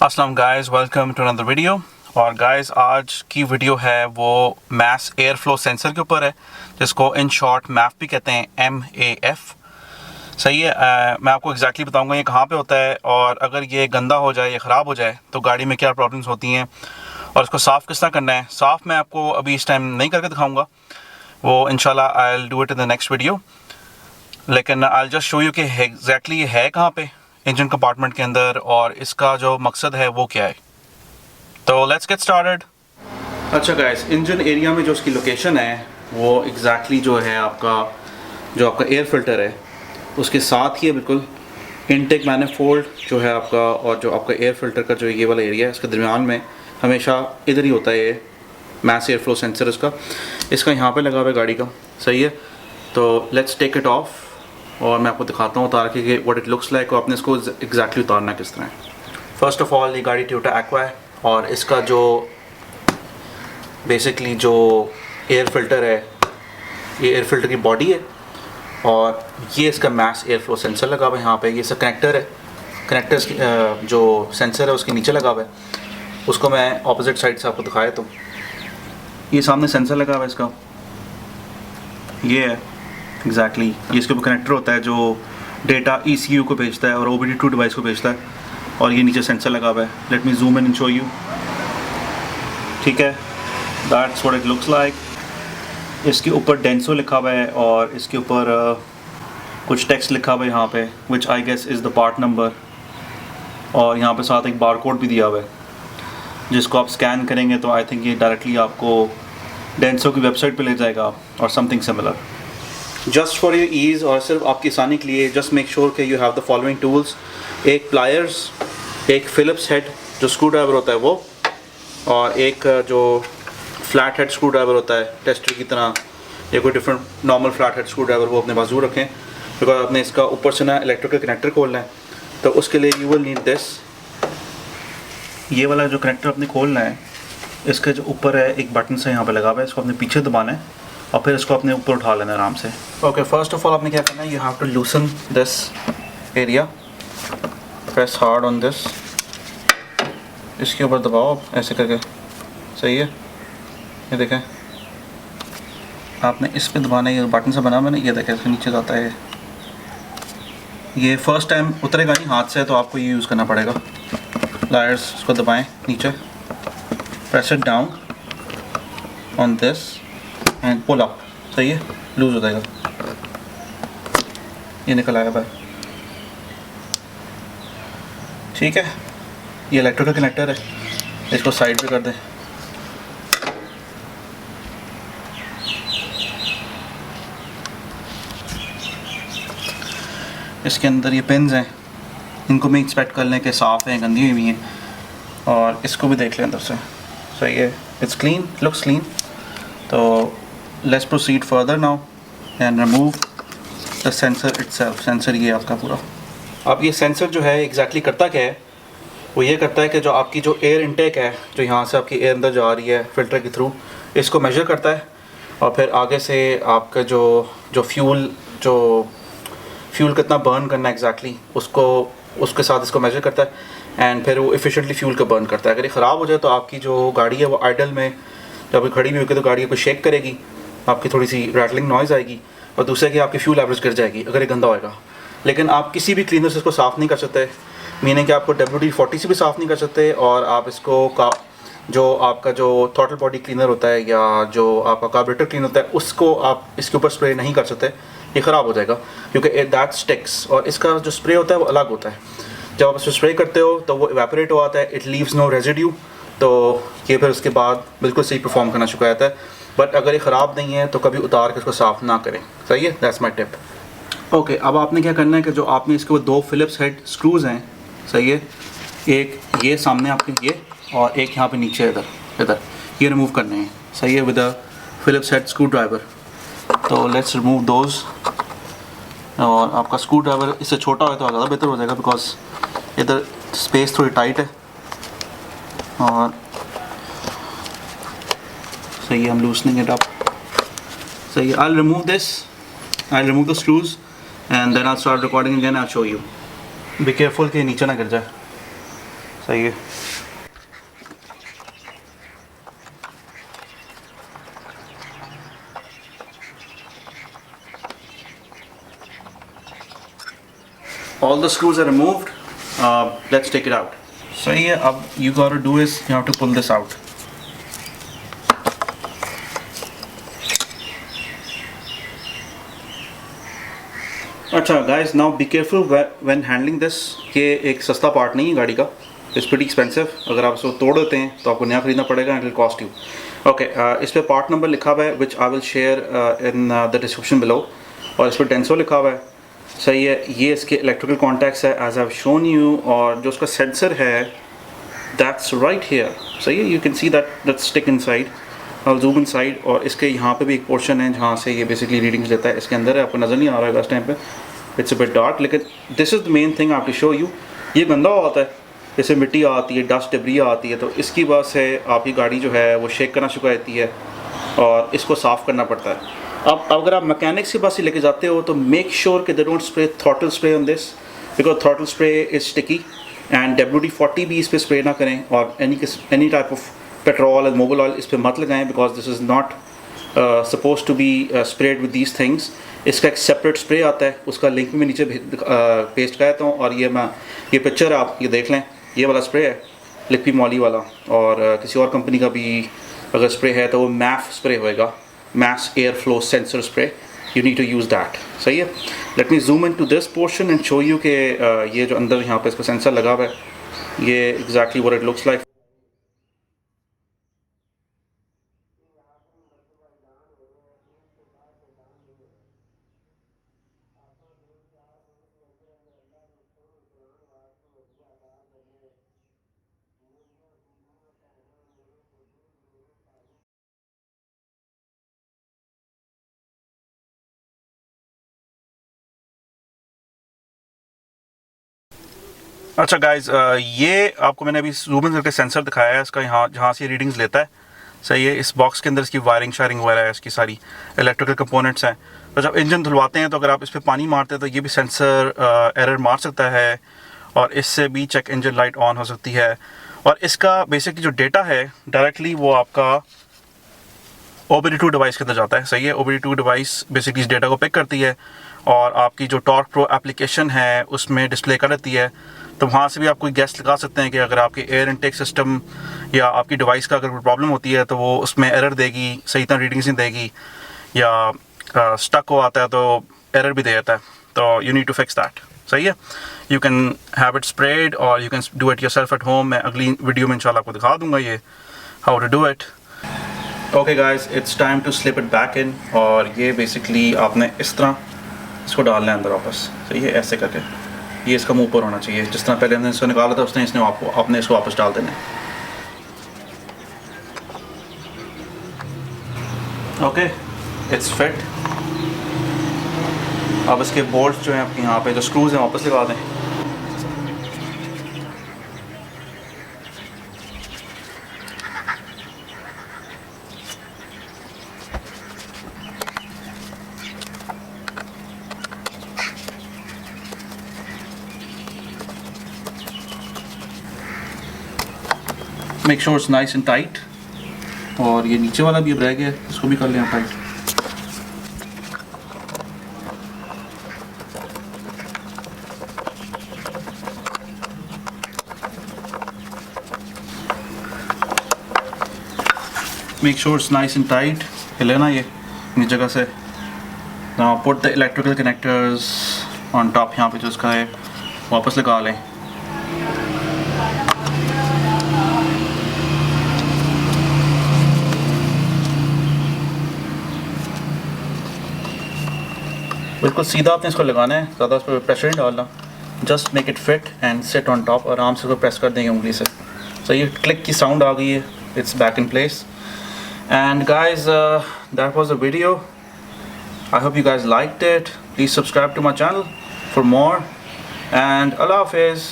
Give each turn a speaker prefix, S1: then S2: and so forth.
S1: अस्सलाम guys, welcome to another video. और guys आज की वीडियो है वो मैस एयर फ्लो सेंसर के ऊपर है, जिसको इन शॉर्ट मैफ भी कहते हैं, MAF। सही है। मैं आपको एग्जैक्टली बताऊंगा ये कहाँ पे होता है, और अगर ये गंदा हो जाए या ख़राब हो जाए तो गाड़ी में क्या प्रॉब्लम्स होती हैं और इसको साफ़ किस तरह करना है। साफ़ मैं आपको अभी इस टाइम नहीं करके दिखाऊँगा, वो इंशाल्लाह I will do it in the next video. लेकिन I will just show you कि एग्जैक्टली ये है कहाँ पे इंजन कंपार्टमेंट के अंदर और इसका जो मकसद है वो क्या है। तो लेट्स गेट स्टार्टेड। अच्छा गाइस, इंजन एरिया में जो उसकी लोकेशन है वो एग्जैक्टली जो है आपका एयर फिल्टर है उसके साथ ही है, बिल्कुल इनटेक मैनिफोल्ड जो है आपका, और जो आपका एयर फिल्टर का जो ये वाला एरिया है इसके दरमियान में हमेशा इधर ही होता है ये मैस एयर फ्लो सेंसर। इसका यहाँ पे लगा हुआ है गाड़ी का। सही है। तो लेट्स टेक इट ऑफ और मैं आपको दिखाता हूँ उतार के कि व्हाट इट लुक्स लाइक, और आपने इसको एग्जैक्टली उतारना किस तरह है। फर्स्ट ऑफ ऑल ये गाड़ी टोयोटा एक्वा है और इसका जो बेसिकली जो एयर फिल्टर है, ये एयर फिल्टर की बॉडी है और ये इसका मैस एयर फ्लो सेंसर लगा हुआ है यहाँ पे। ये इसका कनेक्टर है, कनेक्टर्स जो सेंसर है उसके नीचे लगा हुआ है। उसको मैं ऑपोजिट साइड से आपको दिखाया तो ये सामने सेंसर लगा हुआ है इसका, ये है एग्जैक्टली ये इसके ऊपर कनेक्टर होता है जो डेटा ECU को भेजता है और OBD2 डिवाइस को भेजता है, और ये नीचे सेंसर लगा हुआ है। Let me zoom in and show you. ठीक है, that's what it looks like. इसके ऊपर डेंसो लिखा हुआ है और इसके ऊपर कुछ टेक्स्ट लिखा हुआ है यहाँ पे, which I guess is the part number, और यहाँ पे साथ एक बार कोड भी दिया हुआ है जिसको आप स्कैन करेंगे तो आई थिंक ये डायरेक्टली आपको डेंसो की वेबसाइट पे ले जाएगा और something similar. Just for your ease, और सिर्फ आपकी आसानी के लिए, जस्ट मेक श्योर कि you have the following tools. एक प्लायर्स, एक फ़िलिप्स हेड जो स्क्रू ड्राइवर होता है वो, और एक जो फ्लैट हेड स्क्रू ड्राइवर होता है टेस्टर की तरह, या कोई different normal flat head screw driver, वो अपने पास जरूर रखें, बिकॉज आपने इसका ऊपर से ना इलेक्ट्रिकल कनेक्टर खोलना है। तो उसके लिए यू विल नीड दिस। ये वाला जो कनेक्टर आपने खोलना है, इसके जो ऊपर है एक बटन से यहाँ पे लगा हुआ है, इसको अपने पीछे दबाना है और फिर इसको अपने ऊपर उठा लेना आराम से। ओके, फर्स्ट ऑफ ऑल आपने क्या करना है, you have to loosen this area, press hard on this, इसके ऊपर दबाओ ऐसे करके। सही है, ये देखें आपने इस पे दबाना है, ये बटन से बना हुआ है ना, ये देखें इसके नीचे जाता है। ये फर्स्ट टाइम उतरेगा नहीं हाथ से, तो आपको ये यूज़ करना पड़ेगा। प्लायर्स, इसको दबाएं नीचे, press it down on this and pull up. सही है, लूज हो जाएगा, ये निकल आया भाई। ठीक है, ये इलेक्ट्रिकल कनेक्टर है, इसको साइड पे कर दें। इसके अंदर ये पिन्स हैं, इनको भी इंस्पेक्ट कर लें कि साफ़ हैं, गंदी हुई हैं, और इसको भी देख लें अंदर से। सही है, इट्स क्लीन, लुक्स क्लीन। तो let's proceed further now and remove the sensor itself. Sensor ये आपका पूरा। अब ये सेंसर जो है एग्जैक्टली करता क्या है, वो ये करता है कि जो आपकी जो एयर इनटेक है, जो यहाँ से आपकी एयर अंदर जा रही है फिल्टर के थ्रू, इसको मेजर करता है, और फिर आगे से आपका जो फ्यूल कितना बर्न करना है एग्जैक्टली उसके साथ इसको मेजर करता है, एंड फिर वो एफिशिएंटली फ्यूल को बर्न करता है। अगर ये ख़राब हो जाए तो आपकी जो गाड़ी है वो आइडल में जब खड़ी भी होगी तो गाड़ी को शेक करेगी, आपकी थोड़ी सी रैटलिंग नॉइज़ आएगी, और दूसरे की आपकी फ्यूल एवरेज गिर जाएगी अगर ये गंदा होएगा। लेकिन आप किसी भी क्लीनर से इसको साफ़ नहीं कर सकते, मीनिंग कि आपको WD-40 से भी साफ़ नहीं कर सकते, और आप इसको जो आपका जो थ्रॉटल बॉडी क्लीनर होता है या जो आपका कार्बोरेटर क्लीनर होता है उसको आप इसके ऊपर स्प्रे नहीं कर सकते, ये ख़राब हो जाएगा, क्योंकि दैट स्टिक्स। और इसका जो स्प्रे होता है वो अलग होता है, जब आप इसको स्प्रे करते हो तो वो इवेपोरेट हो आता है, इट लीव्स नो रेजिड्यू, तो ये फिर उसके बाद बिल्कुल सही परफॉर्म करना शुरू हो जाता है। बट अगर ये ख़राब नहीं है तो कभी उतार के इसको साफ़ ना करें। सही है, दैट्स माई टिप। ओके, अब आपने क्या करना है कि जो आपने इसके ऊपर 2 फ़िलिप्स हेड स्क्रूज़ हैं, सही है, एक ये सामने आपके ये, और एक यहाँ पे नीचे इधर ये रिमूव करने हैं। सही है, with a Phillips head screwdriver. तो लेट्स रिमूव दोज। और आपका स्क्रू ड्राइवर इससे छोटा हो तो ज़्यादा बेहतर हो जाएगा, बिकॉज इधर स्पेस थोड़ी टाइट है। और सही है, हम लूसनिंग इट अप। सही है, I'll remove this, I'll remove the screws and then I'll start recording again, I'll show you. Be careful कि नीचे ना गिर जाए। सही है। All the screws are removed. Let's take it out. सही है। अब you gotta do is you have to pull this out. अच्छा guys, now be careful when handling this. ये एक सस्ता पार्ट नहीं है गाड़ी का, it's pretty expensive. अगर आप इसको तोड़ देते हैं तो आपको नया खरीदना पड़ेगा and it will cost you. Okay, इस पे पार्ट नंबर लिखा हुआ है which I will share in the description below, और इस पे Denso लिखा हुआ है। सही है। ये इसके इलेक्ट्रिकल कॉन्टैक्ट्स है as I've shown you, और जो उसका सेंसर है that's right here. सही है। You can see that stick inside. I'll zoom inside, और इसके यहाँ पे भी एक पोर्शन है जहाँ से ये बेसिकली रीडिंग्स लेता है। इसके अंदर है, आपको नज़र नहीं आ रहा है इस टाइम पे, इट्स अ बिट डार्क, लेकिन this is the main thing I have to show you. ये गंदा होता है, जैसे मिट्टी आती है, डस्ट डिब्री आती है, तो इसकी वजह से आपकी गाड़ी जो है वो शेक करना शुरू करती है और इसको साफ़ करना पड़ता है। अब अगर आप मैकेनिक्स के पास ही लेके जाते हो तो मेक श्योर कि they don't spray throttle spray on this, because throttle spray is sticky, and WD-40 भी इस पर स्प्रे ना करें, और एनी टाइप ऑफ पेट्रोल और मोबिल ऑयल इस पर मत लगाएं, because this is not suppose to be spread with these things. इसका एक सेपरेट स्प्रे आता है, उसका लिंक मैं नीचे पेस्ट कर देता हूँ, और ये पिक्चर आप ये देख लें, ये वाला स्प्रे है लिक्वी मॉली वाला, और किसी और कंपनी का भी अगर स्प्रे है तो वो मैफ स्प्रे होएगा, mass air flow sensor spray, you need to use that. सही है। Let me zoom in to this portion and show you कि ये जो अंदर यहाँ पे इसका सेंसर लगा हुआ है, ये exactly what it looks like. अच्छा गाइज, ये आपको मैंने अभी जूम इन करके सेंसर दिखाया है इसका, यहाँ जहाँ से रीडिंग्स लेता है। सही है। इस बॉक्स के अंदर इसकी वायरिंग शायरिंग वगैरह है, इसकी सारी इलेक्ट्रिकल कंपोनेंट्स हैं। तो जब इंजन धुलवाते हैं तो अगर आप इस पर पानी मारते हैं तो ये भी सेंसर एरर मार सकता है, और इससे भी चेक इंजन लाइट ऑन हो सकती है। और इसका बेसिकली जो डेटा है डायरेक्टली वो आपका OBD2 डिवाइस के अंदर जाता है। सही है। OBD2 डिवाइस बेसिकली इस डेटा को पिक करती है और आपकी जो टॉर्क प्रो एप्लीकेशन है उसमें डिस्प्ले कर देती है। तो वहाँ से भी आप कोई गेस लगा सकते हैं कि अगर आपके एयर इनटेक सिस्टम या आपकी डिवाइस का अगर कोई प्रॉब्लम होती है तो वो उसमें एरर देगी, सही तरह रीडिंग्स नहीं देगी, या स्टक हो आता है तो एरर भी दे देता है। तो you need to fix that. सही है। You can have it spread और you can do it yourself at home. मैं अगली वीडियो में इंशाल्लाह आपको दिखा दूंगा ये how to do it. Okay guys, it's time to slip it back in, और ये बेसिकली आपने इस तरह इसको डालना है अंदर वापस। सही है। ऐसे करके ये इसका मुंह पर होना चाहिए, जिस तरह पहले हमने इसको निकाला था उसने इसने आपने इसको वापस डाल देना है। Okay, it's fit. अब इसके बोल्ट्स जो हैं आपके यहाँ पे जो स्क्रूज हैं वापस लगा दें। Make sure it's nice and tight, और ये नीचे वाला भी अब रह गया है, इसको भी कर लें tight. Make sure it's nice and tight, हिले ना ये इस जगह से। Now put the electrical connectors on top, यहाँ पे जो इसका है वापस लगा लें। बिल्कुल सीधा आपने इसको लगाना है, ज़्यादा उस पर प्रेशर नहीं डालना। Just make it fit and set on top, आराम से उसको प्रेस कर देंगे उंगली से। सो ये क्लिक की साउंड आ गई है, it's back in place. And guys, that was the video. I hope you guys liked it. Please subscribe to my channel for more, and अल्लाह हाफिज़।